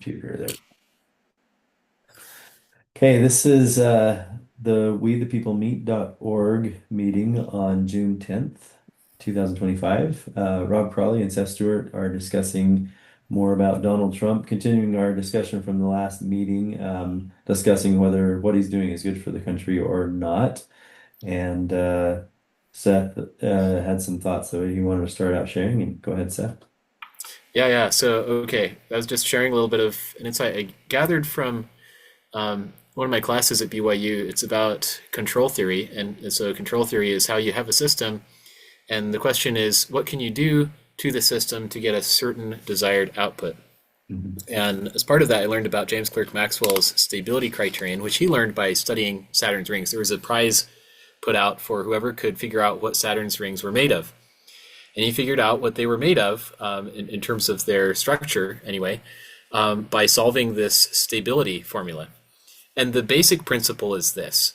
Computer there. Okay, this is the We the People Meet.org meeting on June 10th, 2025. Rob Crawley and Seth Stewart are discussing more about Donald Trump, continuing our discussion from the last meeting, discussing whether what he's doing is good for the country or not. And Seth had some thoughts, so he wanted to start out sharing. And go ahead, Seth. Yeah. So, okay, I was just sharing a little bit of an insight I gathered from one of my classes at BYU. It's about control theory. And so, control theory is how you have a system. And the question is, what can you do to the system to get a certain desired output? Mhm. And as part of that, I learned about James Clerk Maxwell's stability criterion, which he learned by studying Saturn's rings. There was a prize put out for whoever could figure out what Saturn's rings were made of. And he figured out what they were made of in terms of their structure, anyway, by solving this stability formula. And the basic principle is this: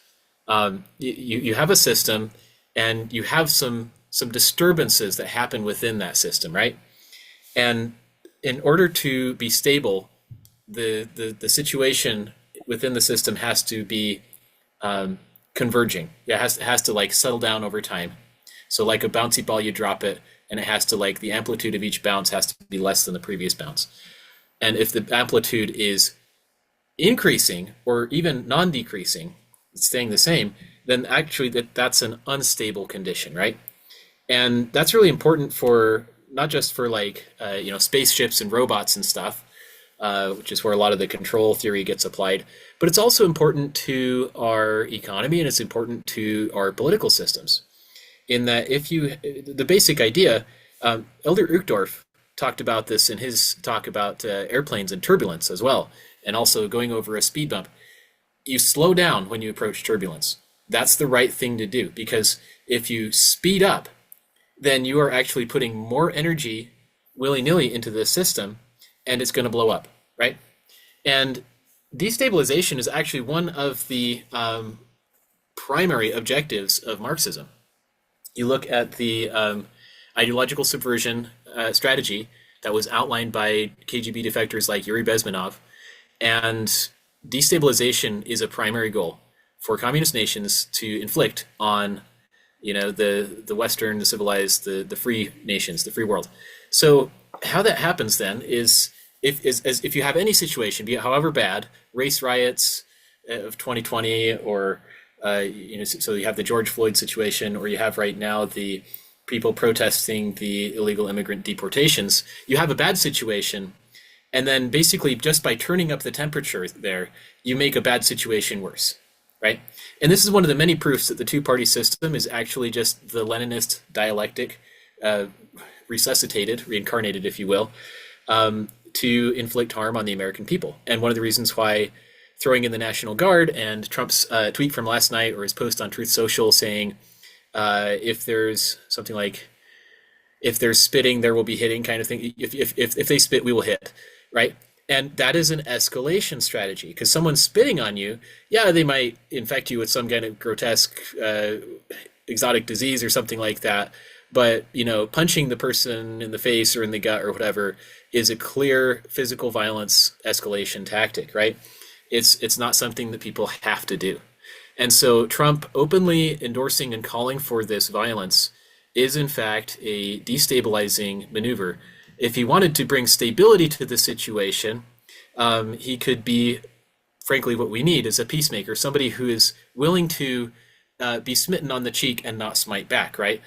you have a system, and you have some disturbances that happen within that system, right? And in order to be stable, the situation within the system has to be converging. It has to like settle down over time. So like a bouncy ball, you drop it, and it has to like the amplitude of each bounce has to be less than the previous bounce. And if the amplitude is increasing or even non-decreasing, staying the same, then actually that's an unstable condition, right? And that's really important for not just for like spaceships and robots and stuff, which is where a lot of the control theory gets applied, but it's also important to our economy and it's important to our political systems. In that, if you the basic idea, Elder Uchtdorf talked about this in his talk about airplanes and turbulence as well, and also going over a speed bump. You slow down when you approach turbulence. That's the right thing to do, because if you speed up, then you are actually putting more energy willy-nilly into the system, and it's going to blow up, right? And destabilization is actually one of the primary objectives of Marxism. You look at the ideological subversion strategy that was outlined by KGB defectors like Yuri Bezmenov, and destabilization is a primary goal for communist nations to inflict on the Western, the civilized, the free nations, the free world. So how that happens then is if you have any situation, be it however bad, race riots of 2020, or so you have the George Floyd situation, or you have right now the people protesting the illegal immigrant deportations. You have a bad situation, and then basically just by turning up the temperature there, you make a bad situation worse, right? And this is one of the many proofs that the two-party system is actually just the Leninist dialectic, resuscitated, reincarnated, if you will, to inflict harm on the American people. And one of the reasons why throwing in the National Guard and Trump's tweet from last night, or his post on Truth Social saying, if there's something like, if there's spitting, there will be hitting, kind of thing. If they spit, we will hit, right? And that is an escalation strategy, because someone's spitting on you. Yeah, they might infect you with some kind of grotesque exotic disease or something like that. But, punching the person in the face or in the gut or whatever is a clear physical violence escalation tactic, right? It's not something that people have to do. And so Trump openly endorsing and calling for this violence is in fact a destabilizing maneuver. If he wanted to bring stability to the situation, he could be, frankly, what we need is a peacemaker, somebody who is willing to be smitten on the cheek and not smite back, right?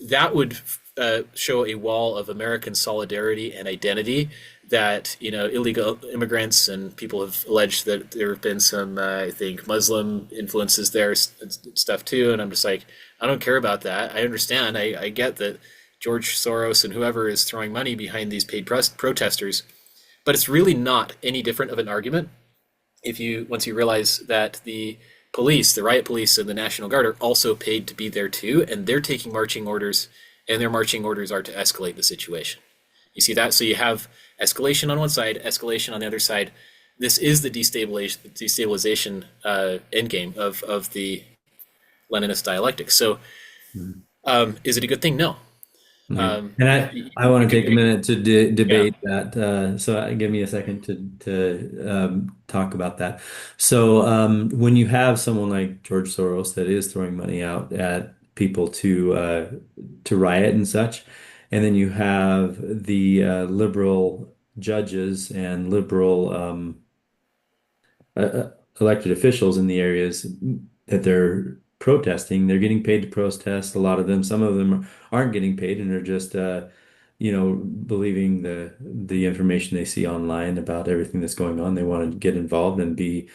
That would show a wall of American solidarity and identity that, illegal immigrants, and people have alleged that there have been some, I think, Muslim influences there and stuff too. And I'm just like, I don't care about that. I understand. I get that George Soros and whoever is throwing money behind these paid protesters, but it's really not any different of an argument once you realize that the police, the riot police and the National Guard are also paid to be there too, and they're taking marching orders, and their marching orders are to escalate the situation. You see that? So you have escalation on one side, escalation on the other side. This is the destabilization endgame of the Leninist dialectic. So Mhm. is it a good thing? No. Right. Um, And you, I want you to could, take a minute to de yeah. debate that. Give me a second to talk about that. So when you have someone like George Soros that is throwing money out at people to riot and such, and then you have the liberal judges and liberal elected officials in the areas that they're protesting, they're getting paid to protest. A lot of them, some of them aren't getting paid and are just, believing the information they see online about everything that's going on. They want to get involved and be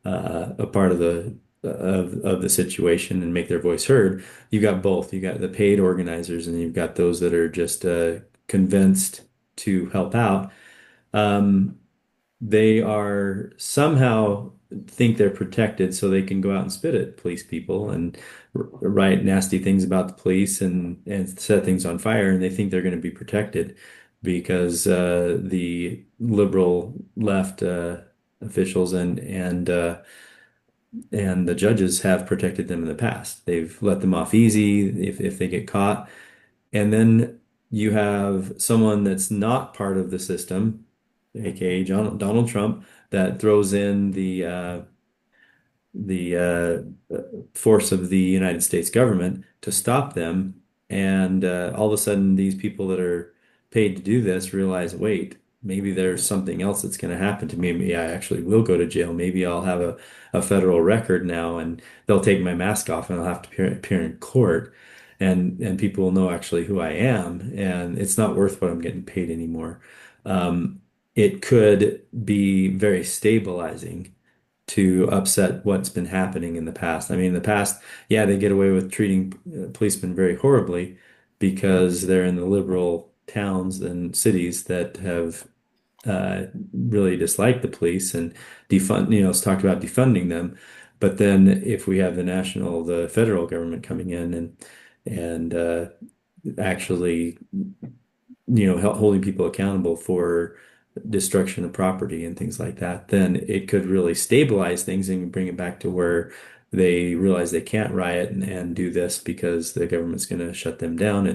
a part of the situation and make their voice heard. You've got both. You got the paid organizers, and you've got those that are just convinced to help out. Um, they are somehow think they're protected so they can go out and spit at police people and write nasty things about the police and set things on fire, and they think they're going to be protected because the liberal left officials and the judges have protected them in the past. They've let them off easy if they get caught. And then you have someone that's not part of the system, aka Donald Trump, that throws in the force of the United States government to stop them. And all of a sudden, these people that are paid to do this realize, wait, maybe there's something else that's going to happen to me. Maybe I actually will go to jail. Maybe I'll have a federal record now, and they'll take my mask off, and I'll have to appear in court. And people will know actually who I am, and it's not worth what I'm getting paid anymore. It could be very stabilizing to upset what's been happening in the past. I mean, in the past, yeah, they get away with treating policemen very horribly because they're in the liberal towns and cities that have really disliked the police and it's talked about defunding them. But then if we have the federal government coming in and actually holding people accountable for destruction of property and things like that, then it could really stabilize things and bring it back to where they realize they can't riot and do this because the government's going to shut them down.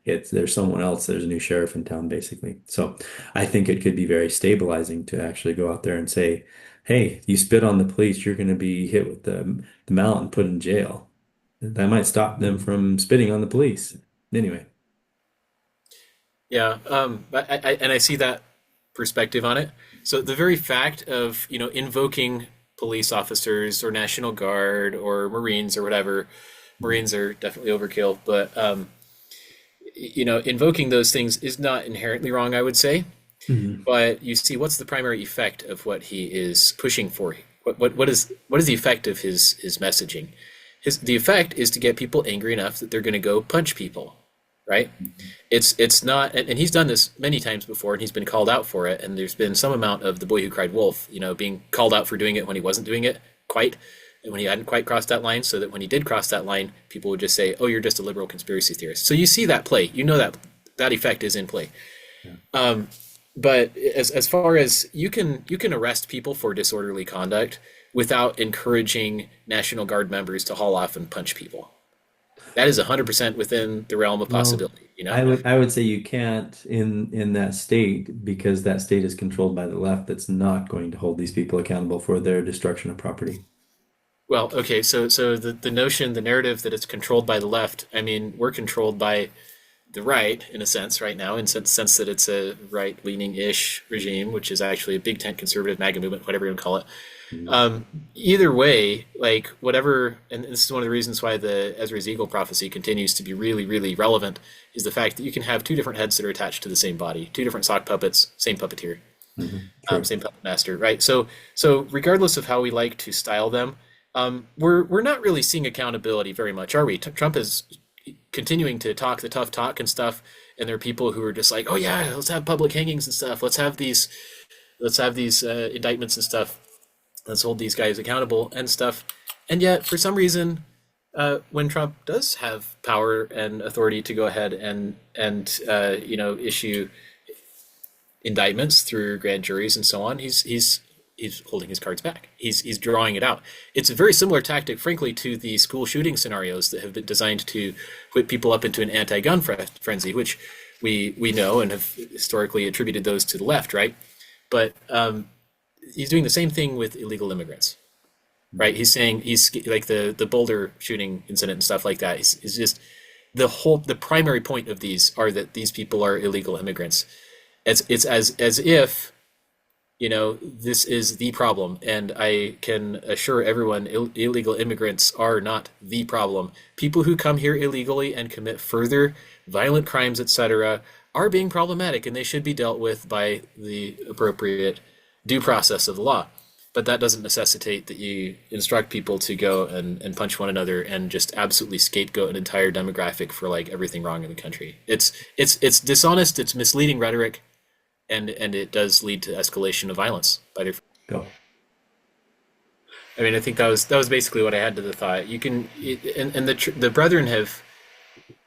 There's someone else, there's a new sheriff in town, basically. So I think it could be very stabilizing to actually go out there and say, hey, you spit on the police, you're going to be hit with the mallet and put in jail. That might stop them from spitting on the police. Anyway. Yeah, and I see that perspective on it. So the very fact of, invoking police officers or National Guard or Marines or whatever, Marines are definitely overkill, but invoking those things is not inherently wrong, I would say. Mhm. But you see, what's the primary effect of what he is pushing for? What is the effect of his messaging? The effect is to get people angry enough that they're going to go punch people, right? It's not, and he's done this many times before, and he's been called out for it. And there's been some amount of the boy who cried wolf, being called out for doing it when he wasn't doing it quite, and when he hadn't quite crossed that line, so that when he did cross that line, people would just say, "Oh, you're just a liberal conspiracy theorist." So you see that play, that effect is in play. Yeah. But as far as you can arrest people for disorderly conduct without encouraging National Guard members to haul off and punch people. That is 100% within the realm of Well, possibility, I would say you can't in that state because that state is controlled by the left that's not going to hold these people accountable for their destruction of property. Well, okay, so the notion, the narrative that it's controlled by the left, I mean, we're controlled by the right in a sense right now, in sense that it's a right-leaning-ish regime, which is actually a big tent conservative MAGA movement, whatever you want to call it. Mhm. Either way, like whatever, and this is one of the reasons why the Ezra Eagle prophecy continues to be really, really relevant, is the fact that you can have two different heads that are attached to the same body, two different sock puppets, same puppeteer, True. same puppet master, right? So regardless of how we like to style them, we're not really seeing accountability very much, are we? Trump is continuing to talk the tough talk and stuff, and there are people who are just like, oh yeah, let's have public hangings and stuff. Let's have these indictments and stuff. Let's hold these guys accountable and stuff. And yet, for some reason, when Trump does have power and authority to go ahead and issue indictments through grand juries and so on, he's he's holding his cards back. He's drawing it out. It's a very similar tactic, frankly, to the school shooting scenarios that have been designed to whip people up into an anti-gun frenzy, which we know and have historically attributed those to the left, right? But he's doing the same thing with illegal immigrants, right? He's saying he's like the Boulder shooting incident and stuff like that. He's just the primary point of these are that these people are illegal immigrants. It's as if this is the problem, and I can assure everyone illegal immigrants are not the problem. People who come here illegally and commit further violent crimes, etc., are being problematic, and they should be dealt with by the appropriate due process of the law. But that doesn't necessitate that you instruct people to go and punch one another and just absolutely scapegoat an entire demographic for like everything wrong in the country. It's dishonest, it's misleading rhetoric, and it does lead to escalation of violence by their. Go. I mean, I think that was basically what I had to the thought. You can and the brethren have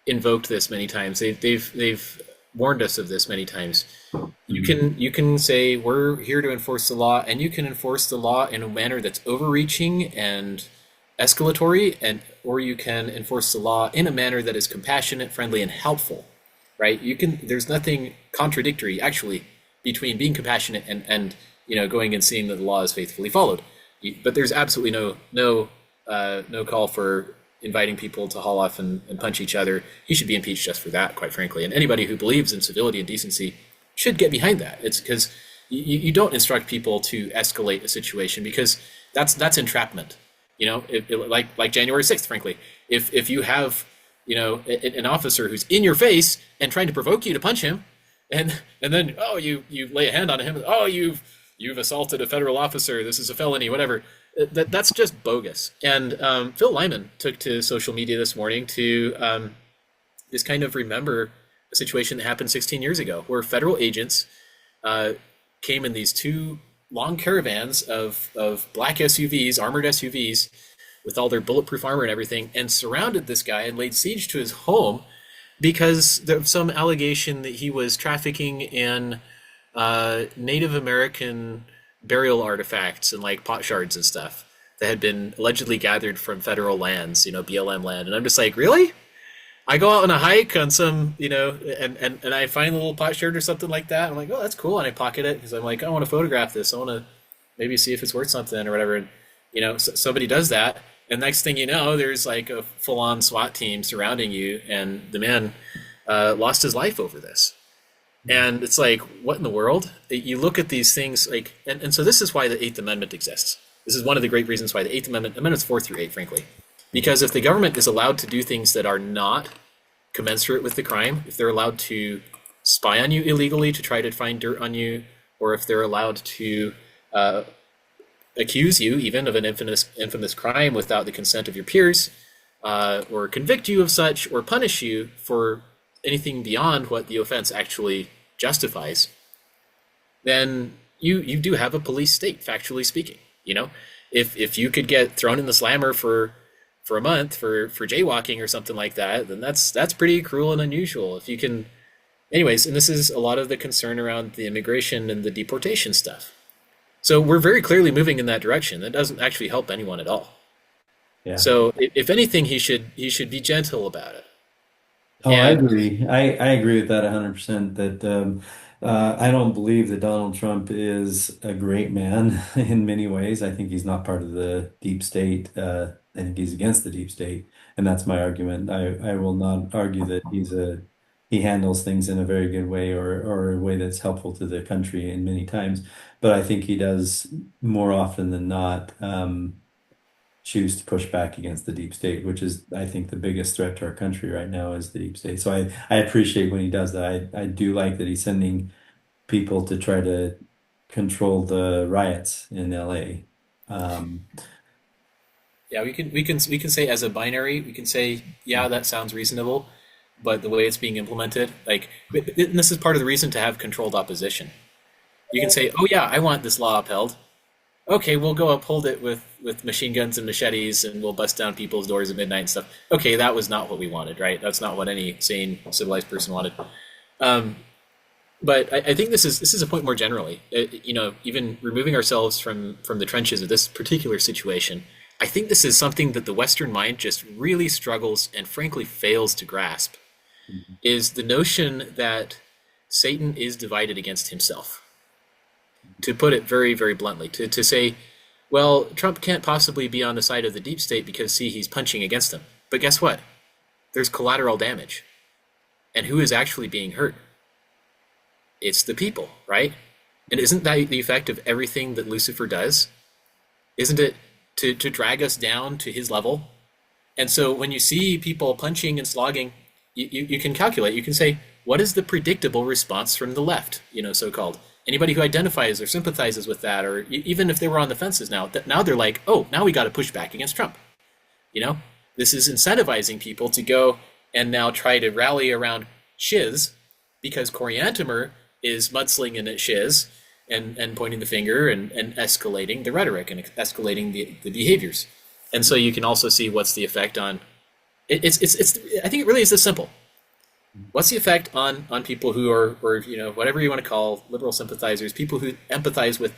invoked this many times. They've warned us of this many times. You can say we're here to enforce the law, and you can enforce the law in a manner that's overreaching and escalatory, or you can enforce the law in a manner that is compassionate, friendly, and helpful. Right? There's nothing contradictory actually between being compassionate and going and seeing that the law is faithfully followed. But there's absolutely no call for inviting people to haul off and punch each other. He should be impeached just for that, quite frankly. And anybody who believes in civility and decency should get behind that. It's because you don't instruct people to escalate a situation, because that's entrapment. Like January 6th, frankly. If you have an officer who's in your face and trying to provoke you to punch him, and then you lay a hand on him, you've assaulted a federal officer, this is a felony, whatever. That's just bogus. And Phil Lyman took to social media this morning to just kind of remember a situation that happened 16 years ago, where federal agents came in these two long caravans of black SUVs, armored SUVs, with all their bulletproof armor and everything, and surrounded this guy and laid siege to his home because of some allegation that he was trafficking in Native American burial artifacts and like pot shards and stuff that had been allegedly gathered from federal lands, BLM land. And I'm just like, really? I go out on a hike on some, and I find a little pot shard or something like that. I'm like, oh, that's cool. And I pocket it because I'm like, I want to photograph this. I want to maybe see if it's worth something or whatever. And, somebody does that. And next thing you know, there's like a full-on SWAT team surrounding you, and the man lost his life over this. And it's like, what in the world? You look at these things like, and so this is why the Eighth Amendment exists. This is one of the great reasons why the Eighth Amendment, Amendments 4 through 8, frankly. Because if the government is allowed to do things that are not commensurate with the crime, if they're allowed to spy on you illegally to try to find dirt on you, or if they're allowed to accuse you even of an infamous crime without the consent of your peers, or convict you of such, or punish you for anything beyond what the offense actually justifies, then you do have a police state, factually speaking. If you could get thrown in the slammer for a month for jaywalking or something like that, then that's pretty cruel and unusual. If you can, anyways, and this is a lot of the concern around the immigration and the deportation stuff. So we're very clearly moving in that direction. That doesn't actually help anyone at all. Yeah. So if anything, he should be gentle about it. Oh, I agree. I agree with that 100%. That I don't believe that Donald Trump is a great man in many ways. I think he's not part of the deep state. I think he's against the deep state, and that's my argument. I will not argue that he handles things in a very good way, or a way that's helpful to the country in many times. But I think he does more often than not choose to push back against the deep state, which is, I think, the biggest threat to our country right now is the deep state. So I appreciate when he does that. I do like that he's sending people to try to control the riots in LA. Yeah, we can say as a binary, we can say, yeah, that sounds reasonable, but the way it's being implemented, like, and this is part of the reason to have controlled opposition. You can say, oh yeah, I want this law upheld. Okay, we'll go uphold it with machine guns and machetes, and we'll bust down people's doors at midnight and stuff. Okay, that was not what we wanted, right? That's not what any sane, civilized person wanted. but I think this is a point more generally. Even removing ourselves from the trenches of this particular situation, I think this is something that the Western mind just really struggles and frankly fails to grasp. Mhm. Is the notion that Satan is divided against himself. To put it very, very bluntly, to say, well, Trump can't possibly be on the side of the deep state because, see, he's punching against them. But guess what? There's collateral damage. And who is actually being hurt? It's the people, right? And isn't that the effect of everything that Lucifer does? Isn't it to drag us down to his level? And so when you see people punching and slogging, you can calculate. You can say, what is the predictable response from the left, so-called? Anybody who identifies or sympathizes with that, or even if they were on the fences now, that now they're like, oh, now we got to push back against Trump. You know, this is incentivizing people to go and now try to rally around Shiz because Coriantimer is mudslinging at Shiz and pointing the finger and escalating the rhetoric and escalating the behaviors. And so you can also see what's the effect on it's I think it really is this simple. What's the effect on people who are, or whatever you want to call liberal sympathizers, people who empathize with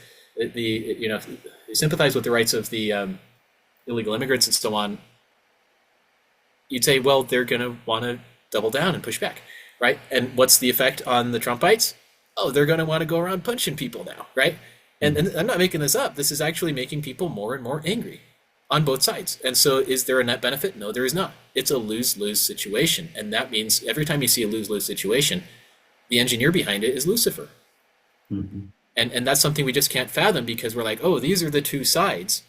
sympathize with the rights of the illegal immigrants and so on? You'd say, well, they're going to want to double down and push back, right? And what's the effect on the Trumpites? Oh, they're going to want to go around punching people now, right? And I'm not making this up. This is actually making people more and more angry on both sides. And so is there a net benefit? No, there is not. It's a lose-lose situation. And that means every time you see a lose-lose situation, the engineer behind it is Lucifer. Mhm. And that's something we just can't fathom because we're like, oh, these are the two sides.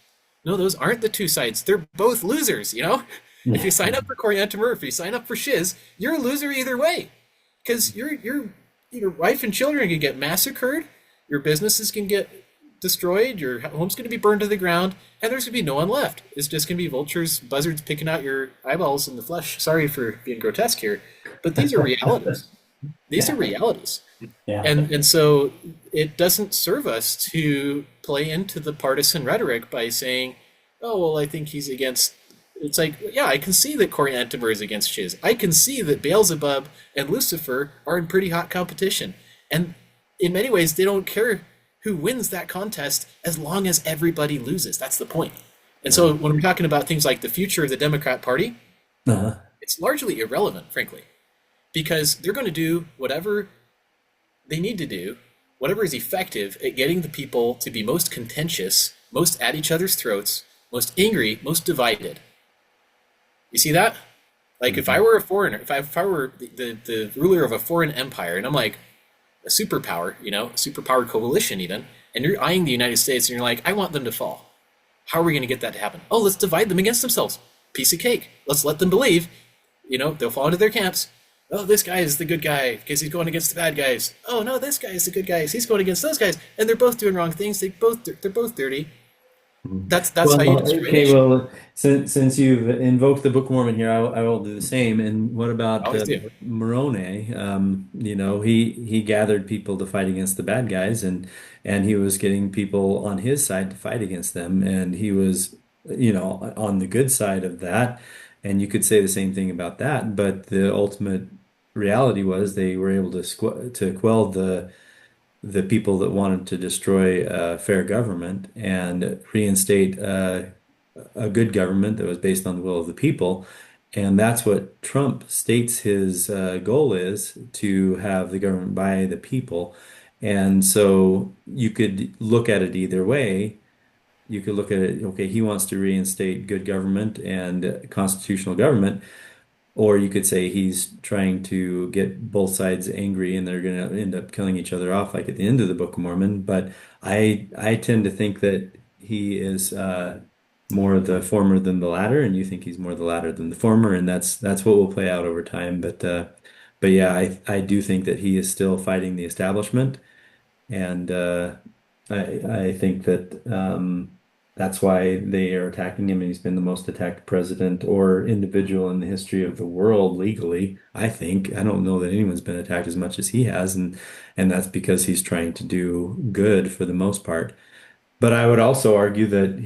No, those aren't the two sides. They're both losers. If you sign up for Coriantimer, if you sign up for Shiz, you're a loser either way. Because your wife and children can get massacred, your businesses can get destroyed, your home's going to be burned to the ground, and there's going to be no one left. It's just going to be vultures, buzzards picking out your eyeballs in the flesh. Sorry for being grotesque here, but these are realities. These are Yeah. realities. Yeah. And so it doesn't serve us to play into the partisan rhetoric by saying, oh, well, I think he's against. It's like, yeah, I can see that Coriantimer is against Shiz. I can see that Beelzebub and Lucifer are in pretty hot competition. And in many ways, they don't care who wins that contest as long as everybody loses. That's the point. And so Right. when we're talking about things like the future of the Democrat Party, Uh-huh. it's largely irrelevant, frankly, because they're going to do whatever they need to do, whatever is effective at getting the people to be most contentious, most at each other's throats, most angry, most divided. You see that? Like if I Mhm. were a foreigner, if I were the ruler of a foreign empire, and I'm like a superpower, a superpower coalition even, and you're eyeing the United States and you're like, I want them to fall. How are we going to get that to happen? Oh, let's divide them against themselves. Piece of cake. Let's let them believe, they'll fall into their camps. Oh, this guy is the good guy because he's going against the bad guys. Oh no, this guy is the good guys. He's going against those guys, and they're both doing wrong things. They're both dirty. Mhm. That's how you Well, destroy a okay, nation. well, since you've invoked the Book of Mormon here, I will do the same. And what I about always do. Moroni? He gathered people to fight against the bad guys, and he was getting people on his side to fight against them, and he was, on the good side of that. And you could say the same thing about that, but the ultimate reality was they were able to quell the people that wanted to destroy fair government and reinstate a good government that was based on the will of the people. And that's what Trump states his goal is to have the government by the people. And so you could look at it either way. You could look at it, okay, he wants to reinstate good government and constitutional government. Or you could say he's trying to get both sides angry and they're going to end up killing each other off, like at the end of the Book of Mormon. But I tend to think that he is more the former than the latter, and you think he's more the latter than the former, and that's what will play out over time. But yeah, I do think that he is still fighting the establishment, and I think that that's why they are attacking him, and he's been the most attacked president or individual in the history of the world legally. I think I don't know that anyone's been attacked as much as he has, and that's because he's trying to do good for the most part. But I would also argue that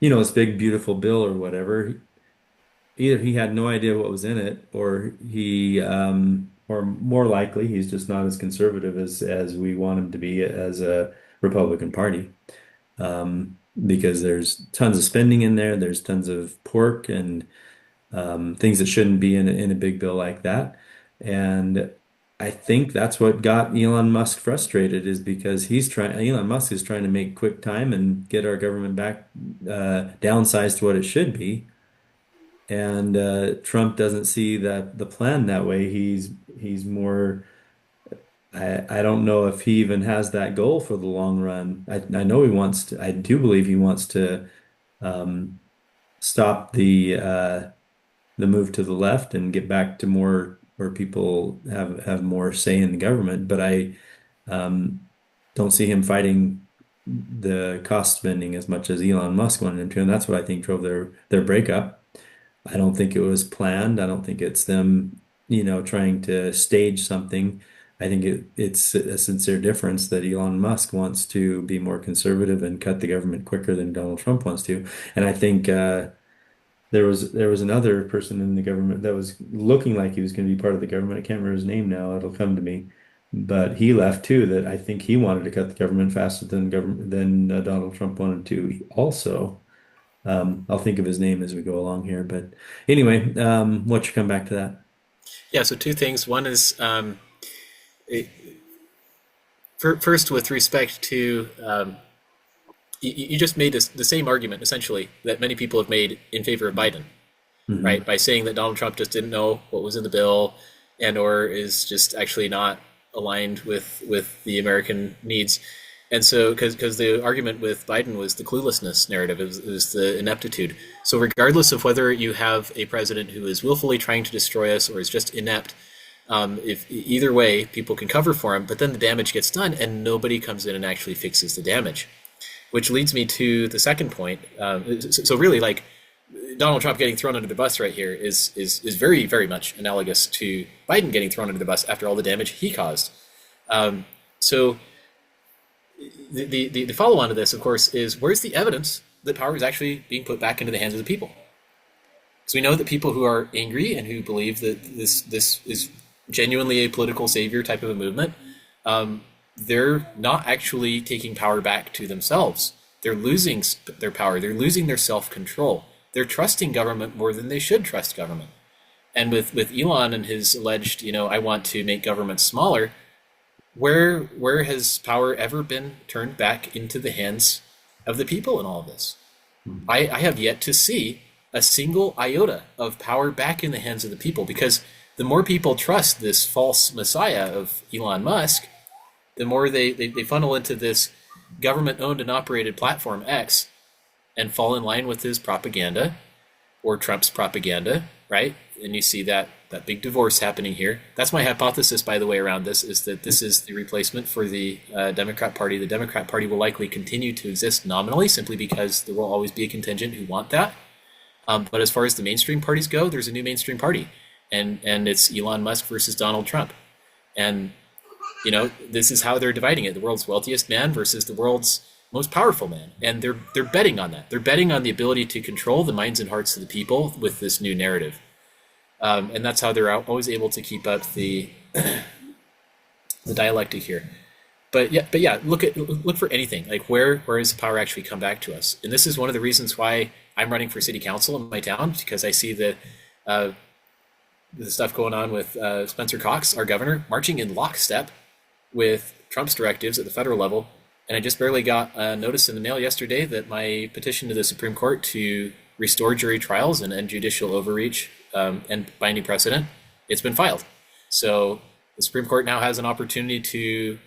this big beautiful bill or whatever, either he had no idea what was in it, or more likely, he's just not as conservative as we want him to be as a Republican Party. Because there's tons of spending in there, there's tons of pork and things that shouldn't be in a big bill like that. And I think that's what got Elon Musk frustrated is because Elon Musk is trying to make quick time and get our government back downsized to what it should be. And Trump doesn't see the plan that way. He's more I don't know if he even has that goal for the long run. I know he wants to, I do believe he wants to um, stop the move to the left and get back to more where people have more say in the government. But I um, don't see him fighting the cost spending as much as Elon Musk wanted him to, and that's what I think drove their breakup. I don't think it was planned. I don't think it's them, trying to stage something. I think it's a sincere difference that Elon Musk wants to be more conservative and cut the government quicker than Donald Trump wants to. And I think there was another person in the government that was looking like he was going to be part of the government. I can't remember his name now. It'll come to me. But he left too. That I think he wanted to cut the government faster than Donald Trump wanted to also. I'll think of his name as we go along here. But anyway, what you come back to that? Yeah, so two things. One is it, first, with respect to you just made the same argument essentially that many people have made in favor of Biden, right? Hmm. By saying that Donald Trump just didn't know what was in the bill and or is just actually not aligned with the American needs. And so, because the argument with Biden was the cluelessness narrative, it was the ineptitude. So, regardless of whether you have a president who is willfully trying to destroy us or is just inept, if either way, people can cover for him, but then the damage gets done and nobody comes in and actually fixes the damage. Which leads me to the second point. So really, like Donald Trump getting thrown under the bus right here is very, very much analogous to Biden getting thrown under the bus after all the damage he caused. So the follow on to this, of course, is where's the evidence that power is actually being put back into the hands of the people? Because we know that people who are angry and who believe that this is genuinely a political savior type of a movement, they're not actually taking power back to themselves. They're losing their power. They're losing their self-control. They're trusting government more than they should trust government. And with Elon and his alleged, I want to make government smaller, where has power ever been turned back into the hands of the people in all of this? I have yet to see a single iota of power back in the hands of the people, because the more people trust this false messiah of Elon Musk, the more they funnel into this government-owned and operated platform X and fall in line with his propaganda or Trump's propaganda, right? And you see that big divorce happening here. That's my hypothesis, by the way, around this, is that this is the replacement for the Democrat Party. The Democrat Party will likely continue to exist nominally, simply because there will always be a contingent who want that. But as far as the mainstream parties go, there's a new mainstream party, and it's Elon Musk versus Donald Trump. And this is how they're dividing it: the world's wealthiest man versus the world's most powerful man. And they're betting on that. They're betting on the ability to control the minds and hearts of the people with this new narrative. And that's how they're always able to keep up the dialectic here. But yeah, look for anything like where has the power actually come back to us? And this is one of the reasons why I'm running for city council in my town, because I see the stuff going on with Spencer Cox, our governor, marching in lockstep with Trump's directives at the federal level. And I just barely got a notice in the mail yesterday that my petition to the Supreme Court to restore jury trials and end judicial overreach and binding precedent, it's been filed. So the Supreme Court now has an opportunity to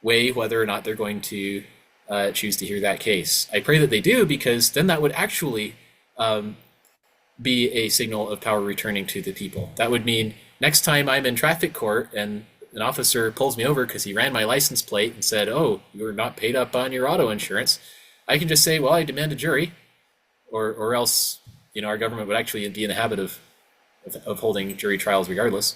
weigh whether or not they're going to choose to hear that case. I pray that they do, because then that would actually be a signal of power returning to the people. That would mean next time I'm in traffic court and an officer pulls me over because he ran my license plate and said, "Oh, you're not paid up on your auto insurance," I can just say, "Well, I demand a jury," or else, our government would actually be in the habit of holding jury trials regardless,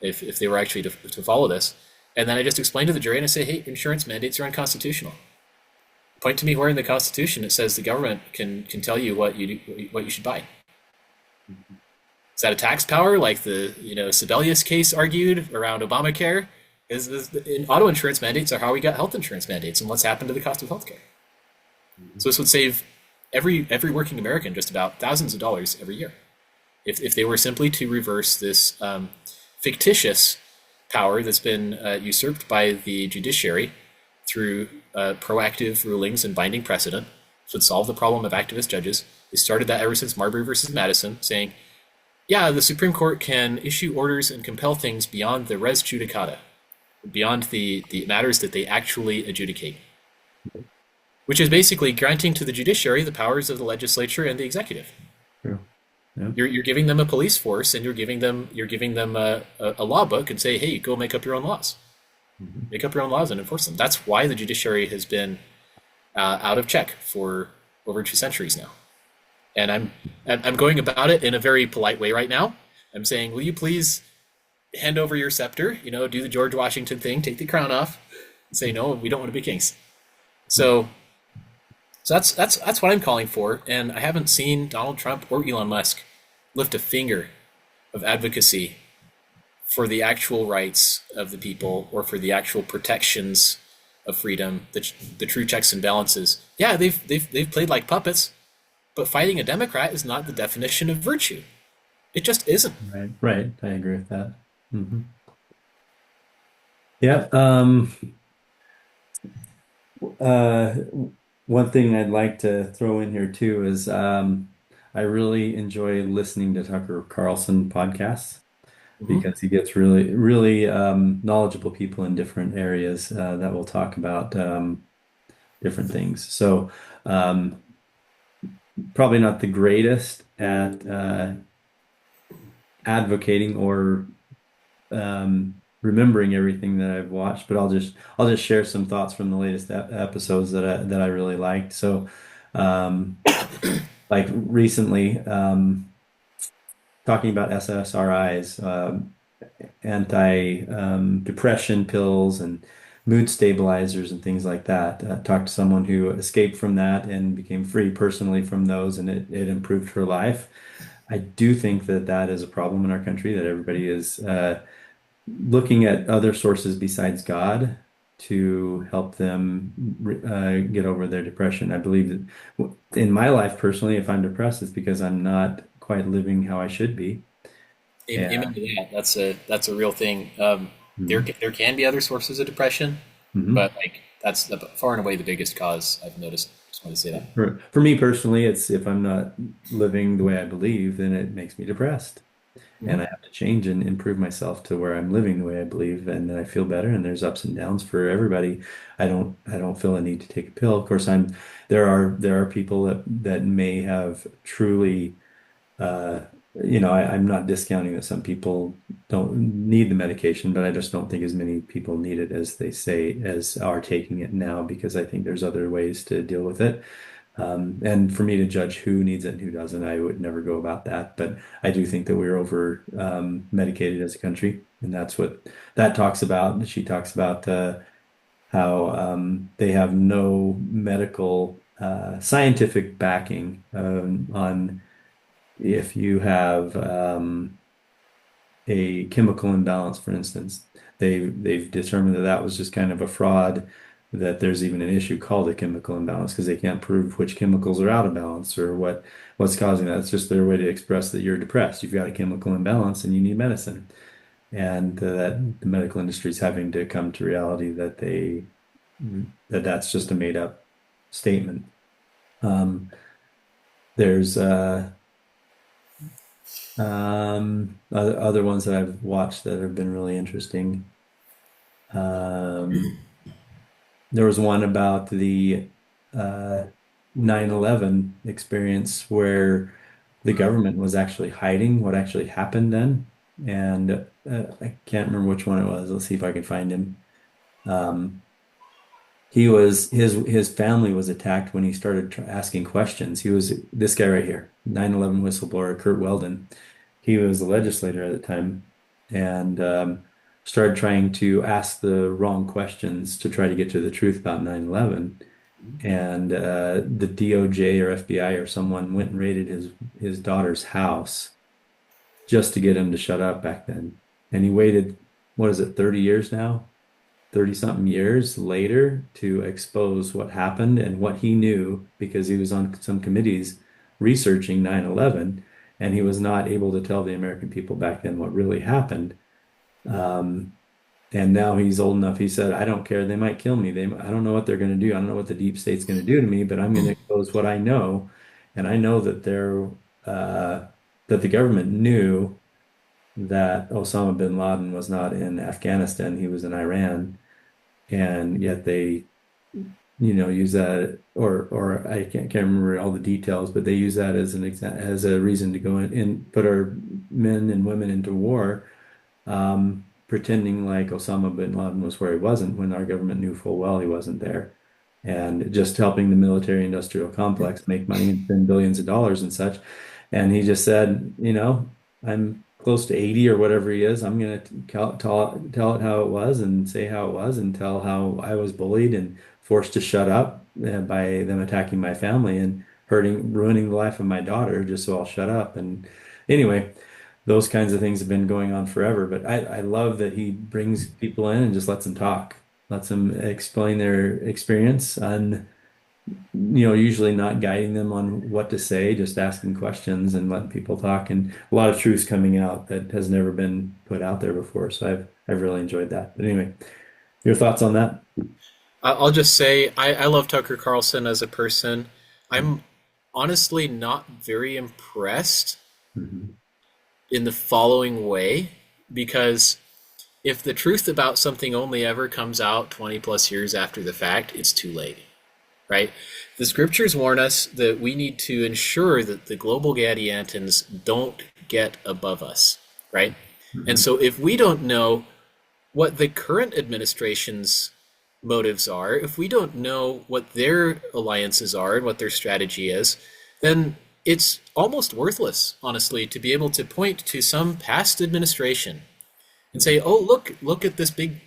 if they were actually to follow this. And then I just explain to the jury and I say, "Hey, insurance mandates are unconstitutional. Point to me where in the Constitution it says the government can tell you what you should buy." Is that a tax power like the Sibelius case argued around Obamacare? In auto insurance mandates are how we got health insurance mandates and what's happened to the cost of healthcare. So this would save every working American just about thousands of dollars every year if they were simply to reverse this fictitious power that's been usurped by the judiciary through proactive rulings and binding precedent. This would solve the problem of activist judges. They started that ever since Marbury versus Madison, saying, yeah, the Supreme Court can issue orders and compel things beyond the res judicata, beyond the matters that they actually adjudicate, which is basically granting to the judiciary the powers of the legislature and the executive. True. Yeah. You're giving them a police force, and you're giving them a law book, and say, hey, go make up your own laws, make up your own laws and enforce them. That's why the judiciary has been out of check for over 2 centuries now. And I'm going about it in a very polite way right now. I'm saying, will you please hand over your scepter? Do the George Washington thing, take the crown off, and say, no, we don't want to be kings. So that's what I'm calling for. And I haven't seen Donald Trump or Elon Musk lift a finger of advocacy for the actual rights of the people or for the actual protections of freedom, the true checks and balances. Yeah, they've played like puppets, but fighting a Democrat is not the definition of virtue. It just isn't. Right. Right. I agree with that. Hmm. Yeah. Uh, One thing I'd like to throw in here too is I really enjoy listening to Tucker Carlson podcasts Mhm. because he gets really, really knowledgeable people in different areas that will talk about different things. So probably not the greatest at advocating or remembering everything that I've watched, but I'll just share some thoughts from the latest episodes that I really liked. So, um, like recently, talking about SSRIs, anti depression pills, and mood stabilizers and things like that. Talked to someone who escaped from that and became free personally from those, and it improved her life. I do think that that is a problem in our country, that everybody is looking at other sources besides God to help them get over their depression. I believe that in my life personally, if I'm depressed, it's because I'm not quite living how I should be. Amen And to that. That's a real thing. There Mhm. there can be other sources of depression, Mhm. but like that's far and away the biggest cause I've noticed. Just want to say that. For me personally, it's if I'm not living the way I believe, then it makes me depressed. And Mhm. I have to change and improve myself to where I'm living the way I believe, and then I feel better. And there's ups and downs for everybody. I don't feel a need to take a pill. Of course, there are people that may have truly uh I'm not discounting that some people don't need the medication, but I just don't think as many people need it as they say as are taking it now, because I think there's other ways to deal with it. And for me to judge who needs it and who doesn't, I would never go about that. But I do think that we're over medicated as a country, and that's what that talks about. She talks about how they have no medical scientific backing on if you have a chemical imbalance, for instance. They've determined that that was just kind of a fraud, that there's even an issue called a chemical imbalance because they can't prove which chemicals are out of balance or what's causing that. It's just their way to express that you're depressed. You've got a chemical imbalance and you need medicine. And that the medical industry is having to come to reality that that's just a made up statement. Um, there's other ones that I've watched that have been really interesting. Um, there was one about the uh, 9/11 experience where the government was actually hiding what actually happened then. And I can't remember which one it was. Let's see if I can find him. Um, his family was attacked when he started asking questions. He was this guy right here, 9/11 whistleblower, Kurt Weldon. He was a legislator at the time, and started trying to ask the wrong questions to try to get to the truth about 9/11. And the DOJ or FBI or someone went and raided his daughter's house just to get him to shut up back then. And he waited, what is it, 30 years now? 30 something years later to expose what happened and what he knew because he was on some committees researching 9/11 and he was not able to tell the American people back then what really happened. Um, and now he's old enough. He said, I don't care. They might kill me. I don't know what they're going to do. I don't know what the deep state's going to do to me, but I'm going to expose what I know. And I know that that the government knew that Osama bin Laden was not in Afghanistan. He was in Iran. And yet they, use that, or I can't remember all the details, but they use that as as a reason to go in and put our men and women into war, pretending like Osama bin Laden was where he wasn't when our government knew full well he wasn't there. And just helping the military industrial complex make money and spend billions of dollars and such. And he just said, I'm close to 80 or whatever he is. I'm going to tell it how it was and say how it was and tell how I was bullied and forced to shut up by them attacking my family and ruining the life of my daughter just so I'll shut up. And anyway, those kinds of things have been going on forever. But I love that he brings people in and just lets them talk, lets them explain their experience and usually not guiding them on what to say, just asking questions and letting people talk, and a lot of truths coming out that has never been put out there before. So I've really enjoyed that. But anyway, your thoughts on that? I'll just say I love Tucker Carlson as a person. I'm honestly not very impressed Mhm. in the following way, because if the truth about something only ever comes out 20 plus years after the fact, it's too late, right? The scriptures warn us that we need to ensure that the global Gadiantons don't get above us, right? And Mhm. so if we don't know what the current administration's motives are, if we don't know what their alliances are and what their strategy is, then it's almost worthless, honestly, to be able to point to some past administration and say, "Oh, look at this big,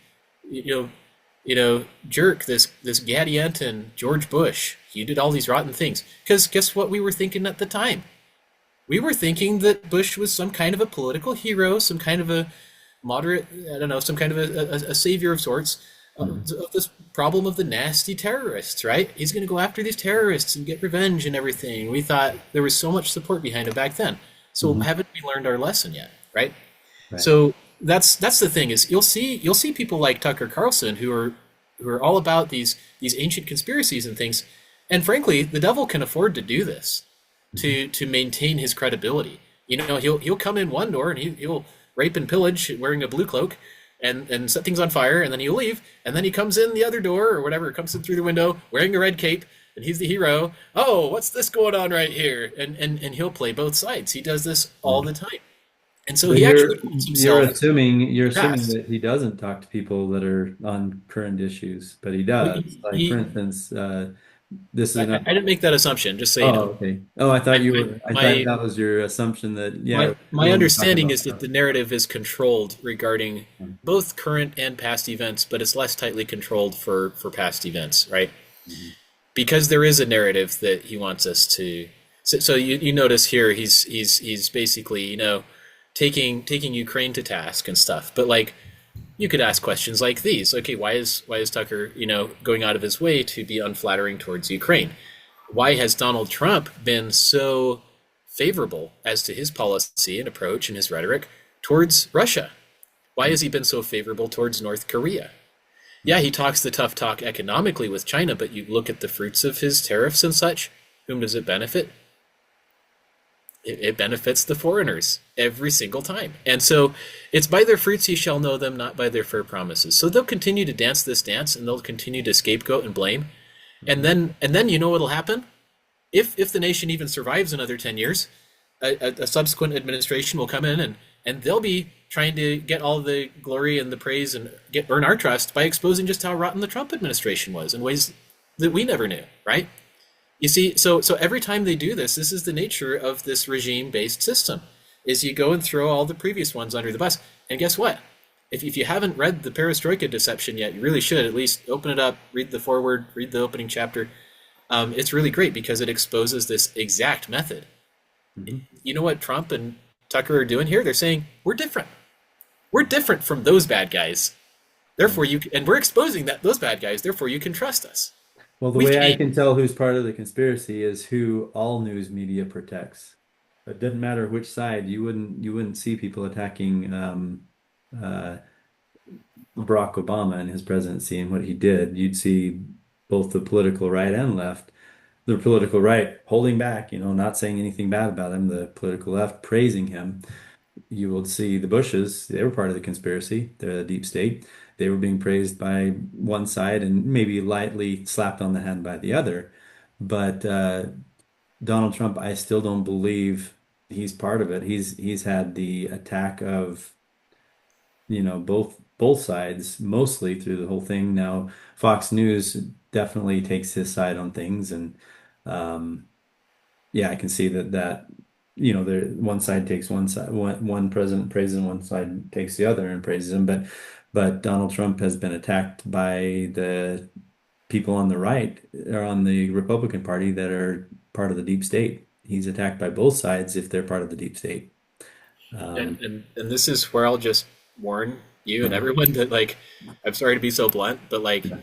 you know, jerk, this Gadianton George Bush. He did all these rotten things." Because guess what we were thinking at the time? We were thinking that Bush was some kind of a political hero, some kind of a moderate, I don't know, some kind of a savior of sorts Mhm. of this problem of the nasty terrorists, right? He's going to go after these terrorists and get revenge and everything. We thought there was so much support behind it back then. So Mhm. haven't we learned our lesson yet, right? Right. So that's the thing is you'll see people like Tucker Carlson who are all about these ancient conspiracies and things. And frankly, the devil can afford to do this Mhm. to maintain his credibility. He'll come in one door and he'll rape and pillage wearing a blue cloak and set things on fire, and then he'll leave, and then he comes in the other door or whatever, comes in through the window wearing a red cape, and he's the hero. Oh, what's this going on right here? And he'll play both sides. He does this all Yeah. the time. And so But he actually you're puts you're himself assuming you're in the assuming past. that he doesn't talk to people that are on current issues, but he Well, does. Like for instance, this is not. I didn't make that assumption, just so you know. Oh, okay. Oh, I thought I, you I, were. I thought my that was your assumption that yeah, my we only talk understanding about is that stuff. the narrative is controlled regarding both current and past events, but it's less tightly controlled for past events, right? Mhm. Because there is a narrative that he wants us to. So you notice here he's basically taking Ukraine to task and stuff, but like you could ask questions like these. Okay, why is Tucker going out of his way to be unflattering towards Ukraine? Why has Donald Trump been so favorable as to his policy and approach and his rhetoric towards Russia? Why has he been so favorable towards North Korea? Yeah, he talks the tough talk economically with China, but you look at the fruits of his tariffs and such. Whom does it benefit? It benefits the foreigners every single time. And so it's by their fruits ye shall know them, not by their fair promises. So they'll continue to dance this dance and they'll continue to scapegoat and blame. And Mhm. then you know what'll happen? If the nation even survives another 10 years, a subsequent administration will come in and they'll be trying to get all the glory and the praise and earn our trust by exposing just how rotten the Trump administration was in ways that we never knew, right? You see, so every time they do this, this is the nature of this regime-based system, is you go and throw all the previous ones under the bus. And guess what? If you haven't read the Perestroika Deception yet, you really should at least open it up, read the foreword, read the opening chapter. It's really great because it exposes this exact method. Mhm. You know what Trump and Tucker are doing here. They're saying we're different. We're different from those bad guys. Therefore, and we're exposing those bad guys. Therefore, you can trust us. Well, the We've way I changed. can tell who's part of the conspiracy is who all news media protects. It doesn't matter which side. You wouldn't see people attacking uh, Barack Obama and his presidency and what he did. You'd see both the political right and left. The political right holding back, not saying anything bad about him. The political left praising him. You will see the Bushes, they were part of the conspiracy. They're the deep state. They were being praised by one side and maybe lightly slapped on the hand by the other. But Donald Trump, I still don't believe he's part of it. He's had the attack of, both sides mostly through the whole thing. Now, Fox News definitely takes his side on things, and um, yeah, I can see that there one side takes one side, one president praises him, one side takes the other and praises him. But Donald Trump has been attacked by the people on the right or on the Republican Party that are part of the deep state. He's attacked by both sides if they're part of the deep state. And, Um, and and this is where I'll just warn you and uh-huh. everyone that, like, I'm sorry to be so blunt, but like, Yeah.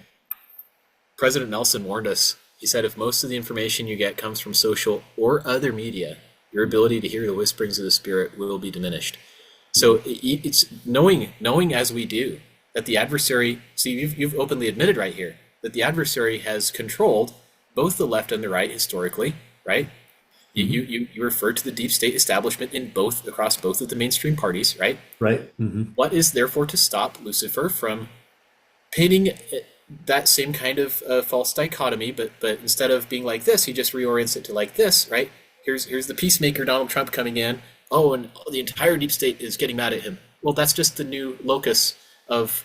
President Nelson warned us. He said if most of the information you get comes from social or other media, your ability to hear the whisperings of the spirit will be diminished. So it's knowing as we do that the adversary. See, you've openly admitted right here that the adversary has controlled both the left and the right historically, right? You refer to the deep state establishment in both across both of the mainstream parties, right? Right. Hmm. What is therefore to stop Lucifer from painting that same kind of false dichotomy, but instead of being like this, he just reorients it to like this, right? Here's the peacemaker Donald Trump coming in. Oh, and the entire deep state is getting mad at him. Well, that's just the new locus of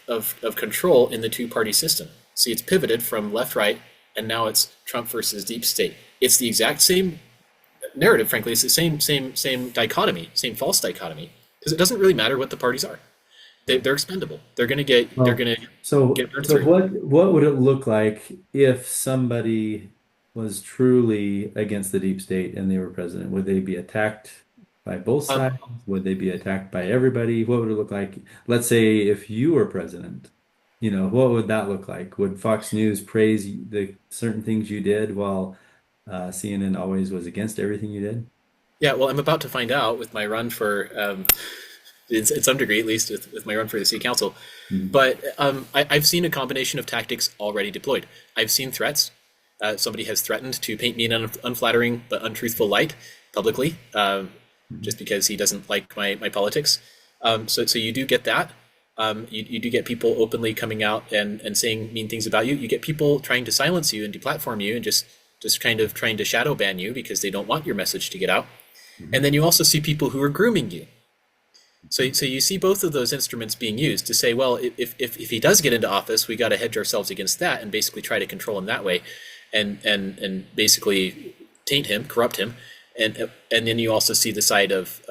control in the two party system. See, it's pivoted from left right, and now it's Trump versus deep state. It's the exact same narrative. Frankly, it's the same dichotomy, same false dichotomy, because it doesn't really matter what the parties are. They're expendable. They're Well, gonna so get burned so through. what would it look like if somebody was truly against the deep state and they were president? Would they be attacked by both Um, sides? Would they be attacked by everybody? What would it look like? Let's say if you were president, what would that look like? Would Fox News praise the certain things you did while CNN always was against everything you did? yeah, well, I'm about to find out with my run for, in some degree at least, with my run for the city council. Mhm. But I've seen a combination of tactics already deployed. I've seen threats. Somebody has threatened to paint me in an unflattering but untruthful light publicly, Mhm. just because he doesn't like my politics. So you do get that. You do get people openly coming out and saying mean things about you. You get people trying to silence you and deplatform you and just kind of trying to shadow ban you because they don't want your message to get out. And Mhm. then you also see people who are grooming you. So you see both of those instruments being used to say, well, if he does get into office, we got to hedge ourselves against that and basically try to control him that way, and basically taint him, corrupt him, and then you also see the side of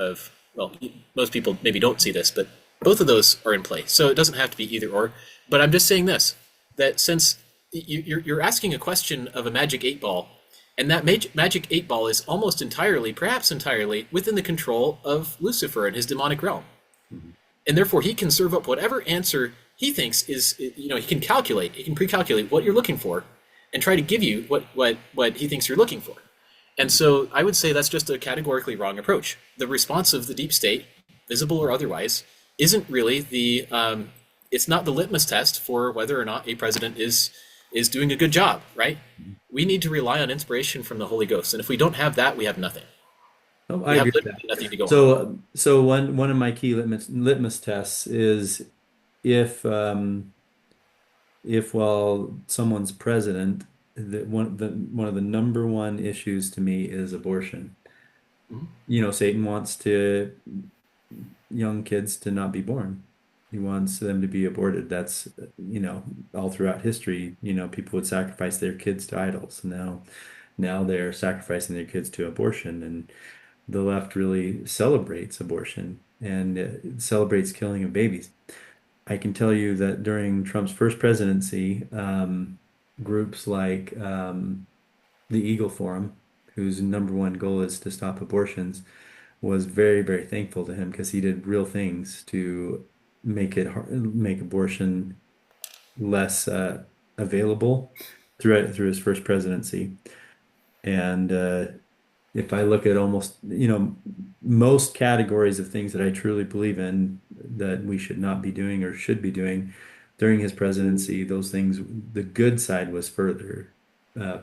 well, most people maybe don't see this, but both of those are in play. So it doesn't have to be either or. But I'm just saying this, that since you're asking a question of a magic eight ball, and that magic eight ball is almost entirely, perhaps entirely, within the control of Lucifer and his demonic realm. Mhm. And therefore, he can serve up whatever answer he thinks is, he can pre-calculate what you're looking for, and try to give you what he thinks you're looking for. And so, I would say that's just a categorically wrong approach. The response of the deep state, visible or otherwise, isn't really it's not the litmus test for whether or not a president is doing a good job, right? We need to rely on inspiration from the Holy Ghost, and if we don't have that, we have nothing. Oh, I We have agree with that. literally nothing to go on. So one of my key litmus tests is if while someone's president, one of the number one issues to me is abortion. Mhm. Satan wants to young kids to not be born. He wants them to be aborted. That's, all throughout history, people would sacrifice their kids to idols. Now they're sacrificing their kids to abortion, and the left really celebrates abortion and celebrates killing of babies. I can tell you that during Trump's first presidency, groups like the Eagle Forum, whose number one goal is to stop abortions, was very, very thankful to him because he did real things to make abortion less available through his first presidency. And if I look at almost, most categories of things that I truly believe in that we should not be doing or should be doing during his presidency, those things, the good side was further